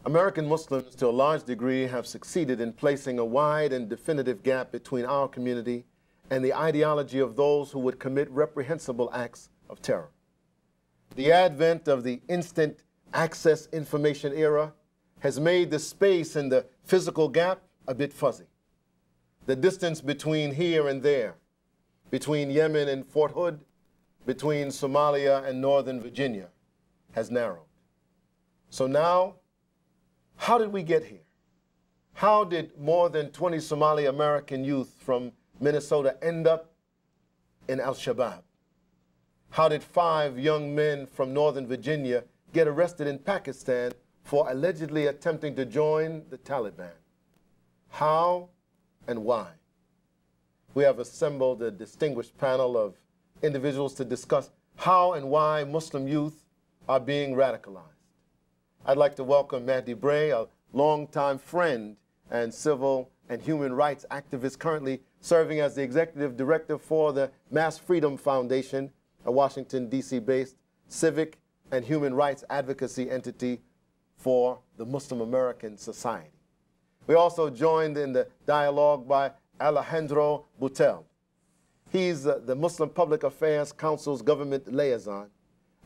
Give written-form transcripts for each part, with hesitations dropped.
American Muslims, to a large degree, have succeeded in placing a wide and definitive gap between our community and the ideology of those who would commit reprehensible acts of terror. The advent of the instant access information era has made the space and the physical gap a bit fuzzy. The distance between here and there, between Yemen and Fort Hood, between Somalia and Northern Virginia, has narrowed. So now, how did we get here? How did more than 20 Somali American youth from Minnesota end up in Al-Shabaab? How did 5 young men from Northern Virginia get arrested in Pakistan for allegedly attempting to join the Taliban? How and why? We have assembled a distinguished panel of individuals to discuss how and why Muslim youth are being radicalized. I'd like to welcome Mahdi Bray, a longtime friend and civil and human rights activist currently serving as the executive director for the Mass Freedom Foundation, a Washington, D.C.-based civic and human rights advocacy entity for the Muslim American Society. We also joined in the dialogue by Alejandro Butel. He's the Muslim Public Affairs Council's government liaison,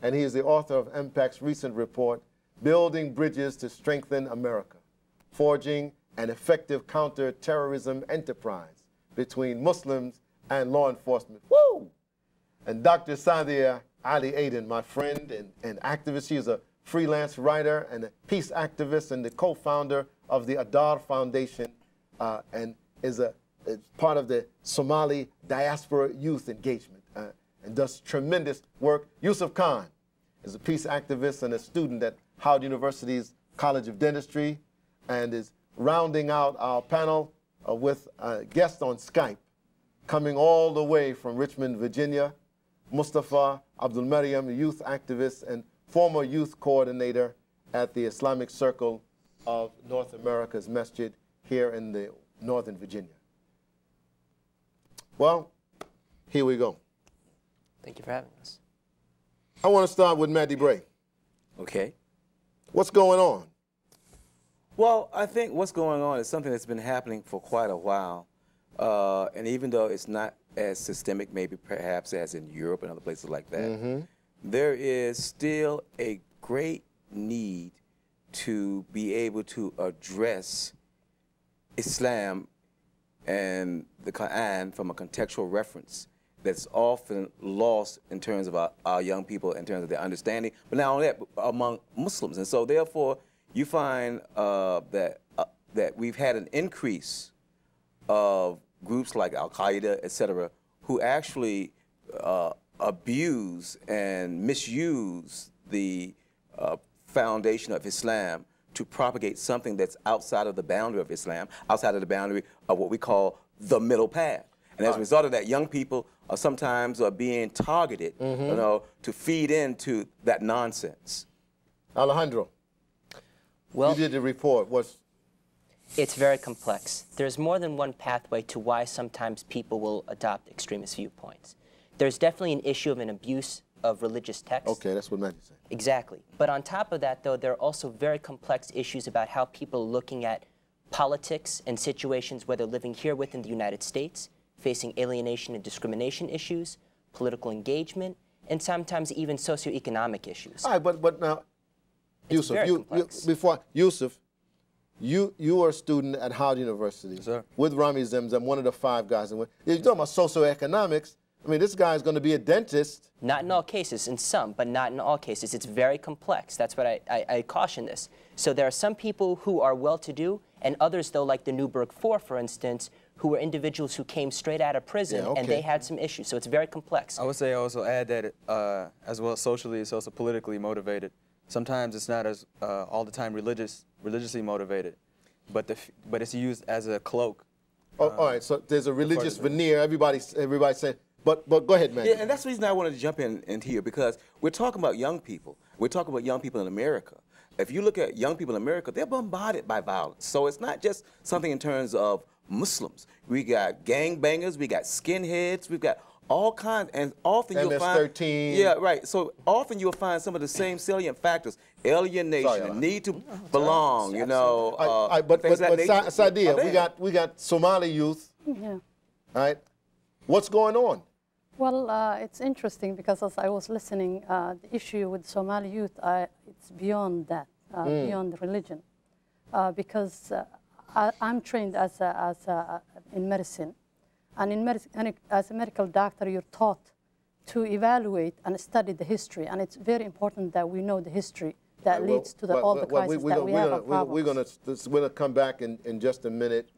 and he is the author of MPAC's recent report, Building Bridges to Strengthen America, Forging an Effective Counter-Terrorism Enterprise Between Muslims and Law Enforcement. Woo! And Dr. Sadia Ali Aden, my friend and activist. She is a freelance writer and a peace activist and the co-founder of the Adar Foundation and is part of the Somali diaspora youth engagement and does tremendous work. Yusuf Khan is a peace activist and a student at Howard University's College of Dentistry and is rounding out our panel with a guest on Skype coming all the way from Richmond, Virginia, Mustafa Abdul Maryam, youth activist and former youth coordinator at the Islamic Circle of North America's Masjid here in the Northern Virginia. Well, here we go. Thank you for having us. I want to start with Mahdi Bray. Okay. What's going on? Well, I think what's going on is something that's been happening for quite a while. And even though it's not as systemic, maybe perhaps as in Europe and other places like that, there is still a great need to be able to address Islam and the Quran from a contextual reference that's often lost in terms of our young people, in terms of their understanding, but not only that, but among Muslims. And so therefore, you find that we've had an increase of groups like Al-Qaeda, et cetera, who actually abuse and misuse the foundation of Islam to propagate something that's outside of the boundary of Islam, outside of the boundary of what we call the middle path. And as a result of that, young people are sometimes being targeted, you know, to feed into that nonsense. Alejandro, Well, you did the report. it's very complex. There's more than one pathway to why sometimes people will adopt extremist viewpoints. There's definitely an issue of an abuse of religious texts. Okay, that's what Mahdi said. Exactly. But on top of that, though, there are also very complex issues about how people are looking at politics and situations where they're living here within the United States, facing alienation and discrimination issues, political engagement, and sometimes even socioeconomic issues. All right, but now, It's Yusuf, very complex. Yusuf, you are a student at Howard University with Rami Zemzem, one of the 5 guys. And you're talking about socioeconomics. I mean, this guy's going to be a dentist. Not in all cases, in some, but not in all cases. It's very complex. That's what I caution this. So there are some people who are well-to-do, and others, though, like the Newburgh Four, for instance, who were individuals who came straight out of prison, and they had some issues. So it's very complex. I would say also add that as well socially, it's also politically motivated. Sometimes it's not as all the time religiously motivated, but it's used as a cloak. Oh, all right, so there's a religious veneer. Everybody's saying, but go ahead, man. Yeah, and that's the reason I wanted to jump in here, because we're talking about young people. We're talking about young people in America. If you look at young people in America, they're bombarded by violence. So it's not just something in terms of Muslims. We got gangbangers, we got skinheads, we've got all kinds, and often you'll find— MS-13. Yeah, right. So often you'll find some of the same salient factors alienation, Sorry, a Ella. need to belong, you know. But things of that nature Sadia, are there. we got Somali youth, Yeah. right? What's going on? Well, it's interesting because as I was listening, the issue with Somali youth, it's beyond that, beyond religion. Because I'm trained in medicine. And as a medical doctor, you're taught to evaluate and study the history. And it's very important that we know the history that leads to all the crises that we have. We're going to come back in just a minute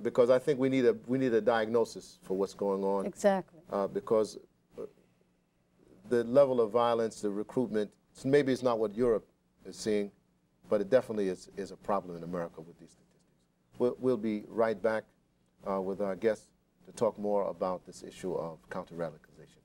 because I think we need a diagnosis for what's going on. Exactly. Because the level of violence, the recruitment, maybe it's not what Europe is seeing, but it definitely is a problem in America with these statistics. We'll be right back with our guests to talk more about this issue of counter-radicalization.